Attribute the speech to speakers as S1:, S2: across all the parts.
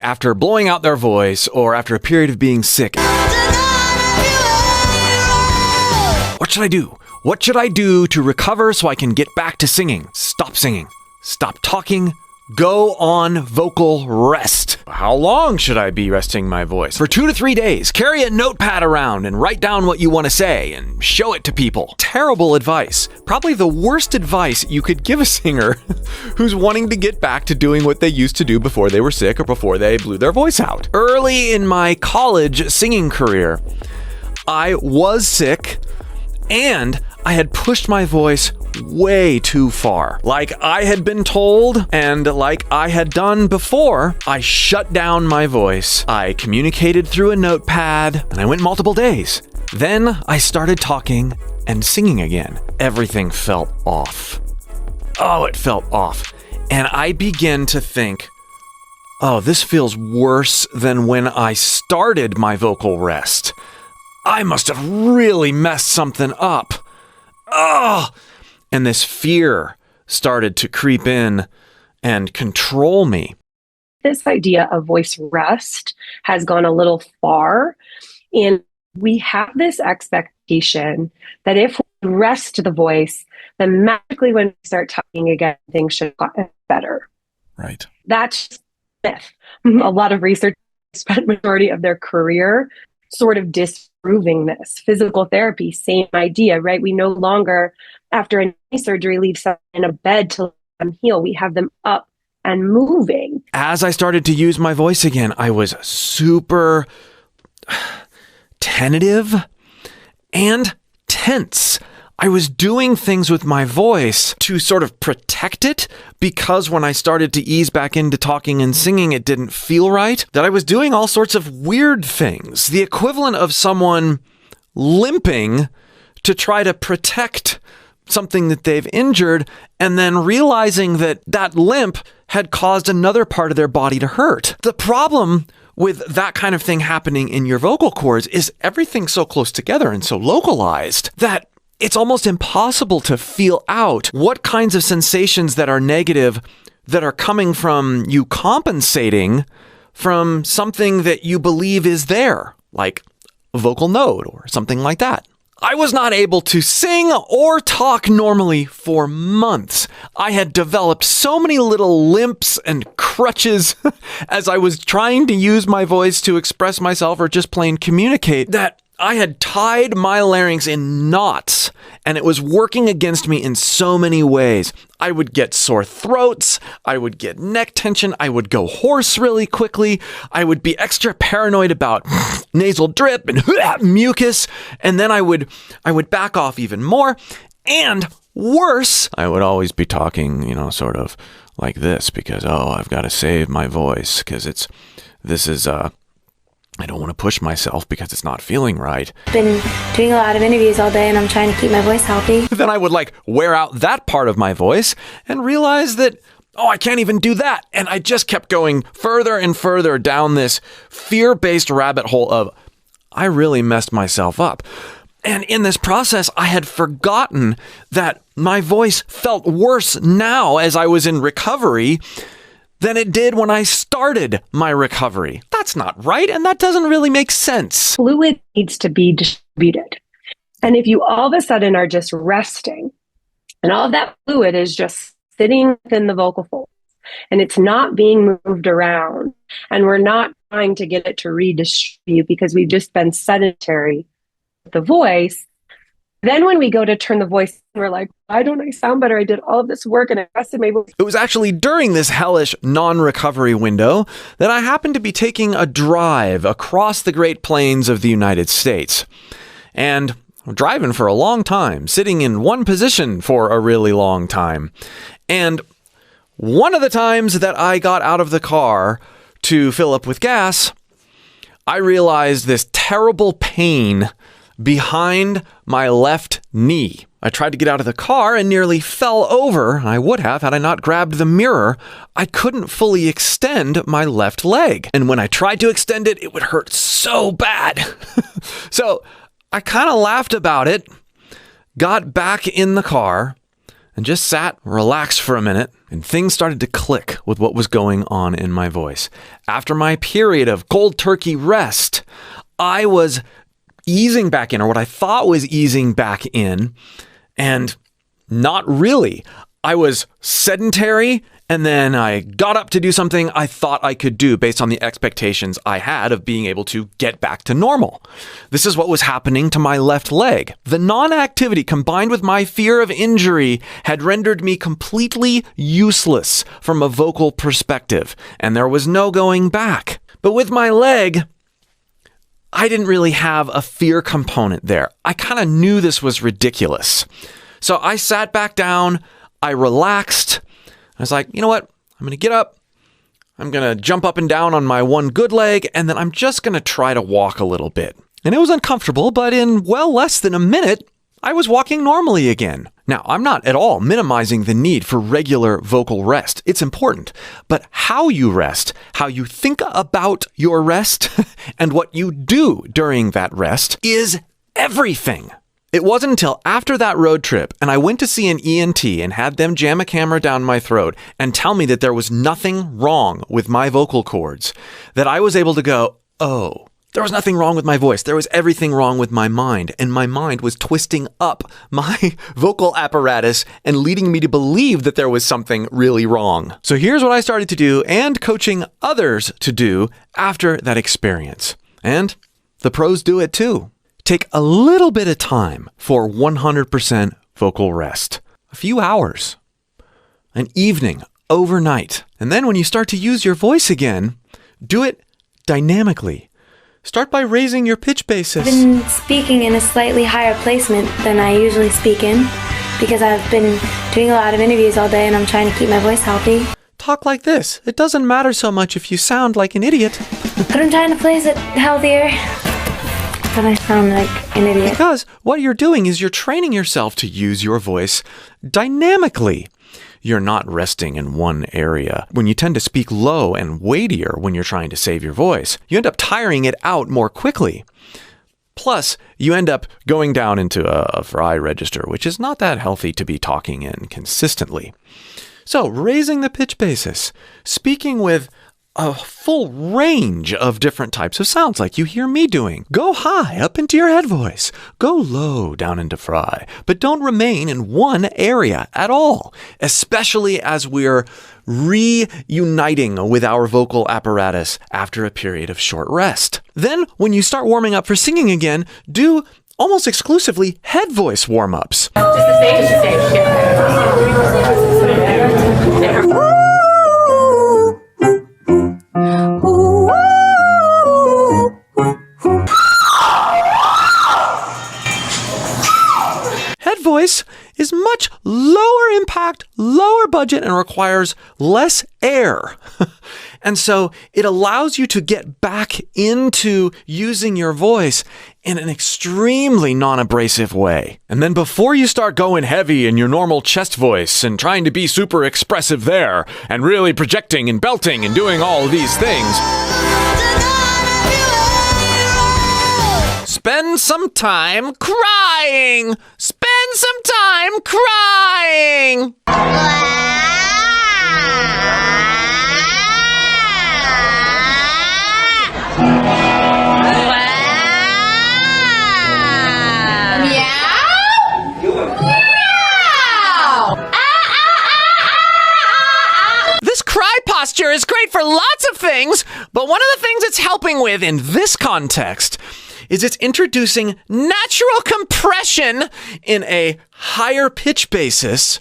S1: after blowing out their voice or after a period of being sick. What should I do? What should I do to recover so I can get back to singing? Stop singing. Stop talking. Go on vocal rest. How long should I be resting my voice? For 2 to 3 days. Carry a notepad around and write down what you want to say and show it to people. Terrible advice. Probably the worst advice you could give a singer who's wanting to get back to doing what they used to do before they were sick or before they blew their voice out. Early in my college singing career, I was sick and I had pushed my voice way too far. Like I had been told and like I had done before, I shut down my voice. I communicated through a notepad and I went multiple days. Then I started talking and singing again. Everything felt off. Oh, it felt off. And I began to think, oh, this feels worse than when I started my vocal rest. I must have really messed something up. Oh! And this fear started to creep in and control me.
S2: This idea of voice rest has gone a little far. And we have this expectation that if we rest the voice, then magically when we start talking again, things should get better.
S1: Right.
S2: That's myth. A lot of researchers spent majority of their career sort of disproving this. Physical therapy, same idea, right? We no longer, after a knee surgery, leave someone in a bed to let them heal. We have them up and moving.
S1: As I started to use my voice again, I was super tentative and tense. I was doing things with my voice to sort of protect it because when I started to ease back into talking and singing, it didn't feel right. That I was doing all sorts of weird things. The equivalent of someone limping to try to protect something that they've injured and then realizing that that limp had caused another part of their body to hurt. The problem with that kind of thing happening in your vocal cords is everything's so close together and so localized that it's almost impossible to feel out what kinds of sensations that are negative that are coming from you compensating from something that you believe is there, like a vocal node or something like that. I was not able to sing or talk normally for months. I had developed so many little limps and crutches as I was trying to use my voice to express myself or just plain communicate that I had tied my larynx in knots, and it was working against me in so many ways. I would get sore throats, I would get neck tension, I would go hoarse really quickly, I would be extra paranoid about nasal drip and mucus, and then I would back off even more, and worse, I would always be talking, sort of like this because, I've got to save my voice because I don't want to push myself because it's not feeling right.
S3: I've been doing a lot of interviews all day and I'm trying to keep my voice healthy.
S1: Then I would wear out that part of my voice and realize that, I can't even do that. And I just kept going further and further down this fear-based rabbit hole of, I really messed myself up. And in this process, I had forgotten that my voice felt worse now as I was in recovery than it did when I started my recovery. That's not right, and that doesn't really make sense.
S2: Fluid needs to be distributed. And if you all of a sudden are just resting, and all of that fluid is just sitting within the vocal folds, and it's not being moved around, and we're not trying to get it to redistribute because we've just been sedentary with the voice, then when we go to turn the voice, we're like, why don't I sound better? I did all of this work and I rested my voice.
S1: It was actually during this hellish non-recovery window that I happened to be taking a drive across the Great Plains of the United States. And I'm driving for a long time, sitting in one position for a really long time. And one of the times that I got out of the car to fill up with gas, I realized this terrible pain behind my left knee. I tried to get out of the car and nearly fell over. I would have had I not grabbed the mirror. I couldn't fully extend my left leg. And when I tried to extend it, it would hurt so bad. So I kind of laughed about it, got back in the car, and just sat, relaxed for a minute, and things started to click with what was going on in my voice. After my period of cold turkey rest, I was easing back in, or what I thought was easing back in, and not really. I was sedentary, and then I got up to do something I thought I could do based on the expectations I had of being able to get back to normal. This is what was happening to my left leg. The non-activity combined with my fear of injury had rendered me completely useless from a vocal perspective, and there was no going back. But with my leg, I didn't really have a fear component there. I kind of knew this was ridiculous. So I sat back down, I relaxed. I was like, you know what? I'm going to get up. I'm going to jump up and down on my one good leg, and then I'm just going to try to walk a little bit. And it was uncomfortable, but in well less than a minute, I was walking normally again. Now, I'm not at all minimizing the need for regular vocal rest. It's important. But how you rest, how you think about your rest, and what you do during that rest is everything. It wasn't until after that road trip and I went to see an ENT and had them jam a camera down my throat and tell me that there was nothing wrong with my vocal cords that I was able to go, oh, there was nothing wrong with my voice. There was everything wrong with my mind. And my mind was twisting up my vocal apparatus and leading me to believe that there was something really wrong. So here's what I started to do and coaching others to do after that experience. And the pros do it too. Take a little bit of time for 100% vocal rest. A few hours, an evening, overnight. And then when you start to use your voice again, do it dynamically. Start by raising your pitch basis.
S3: I've been speaking in a slightly higher placement than I usually speak in because I've been doing a lot of interviews all day and I'm trying to keep my voice healthy.
S1: Talk like this. It doesn't matter so much if you sound like an idiot.
S3: But I'm trying to place it healthier. But I sound like an idiot.
S1: Because what you're doing is you're training yourself to use your voice dynamically. You're not resting in one area. When you tend to speak low and weightier when you're trying to save your voice, you end up tiring it out more quickly. Plus, you end up going down into a fry register, which is not that healthy to be talking in consistently. So, raising the pitch basis, speaking with a full range of different types of sounds like you hear me doing. Go high up into your head voice. Go low down into fry. But don't remain in one area at all, especially as we're reuniting with our vocal apparatus after a period of short rest. Then, when you start warming up for singing again, do almost exclusively head voice warm-ups.
S4: Just the same.
S1: Head voice is much lower impact, lower budget, and requires less air. And so it allows you to get back into using your voice in an extremely non-abrasive way. And then before you start going heavy in your normal chest voice and trying to be super expressive there and really projecting and belting and doing all of these things, spend some time crying. Spend some time crying. This cry posture is great for lots of things, but one of the things it's helping with in this context is it's introducing natural compression in a higher pitch basis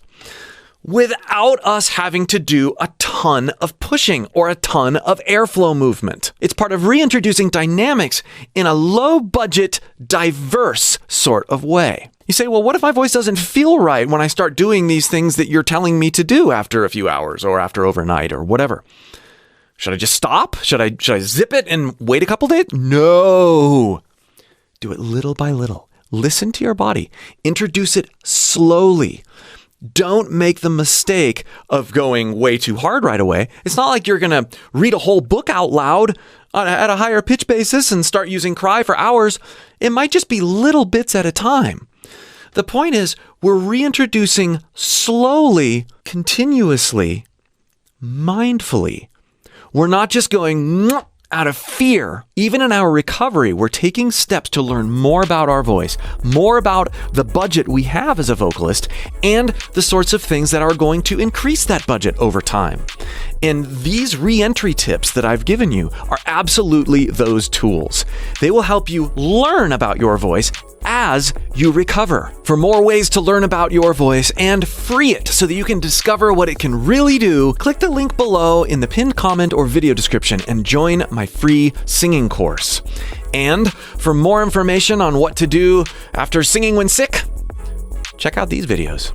S1: without us having to do a ton of pushing or a ton of airflow movement. It's part of reintroducing dynamics in a low-budget, diverse sort of way. You say, well, what if my voice doesn't feel right when I start doing these things that you're telling me to do after a few hours or after overnight or whatever? Should I just stop? Should I zip it and wait a couple days? No. Do it little by little. Listen to your body. Introduce it slowly. Don't make the mistake of going way too hard right away. It's not like you're going to read a whole book out loud at a higher pitch basis and start using cry for hours. It might just be little bits at a time. The point is, we're reintroducing slowly, continuously, mindfully. We're not just going out of fear. Even in our recovery, we're taking steps to learn more about our voice, more about the budget we have as a vocalist, and the sorts of things that are going to increase that budget over time. And these re-entry tips that I've given you are absolutely those tools. They will help you learn about your voice as you recover. For more ways to learn about your voice and free it so that you can discover what it can really do, click the link below in the pinned comment or video description and join my free singing course. And for more information on what to do after singing when sick, check out these videos.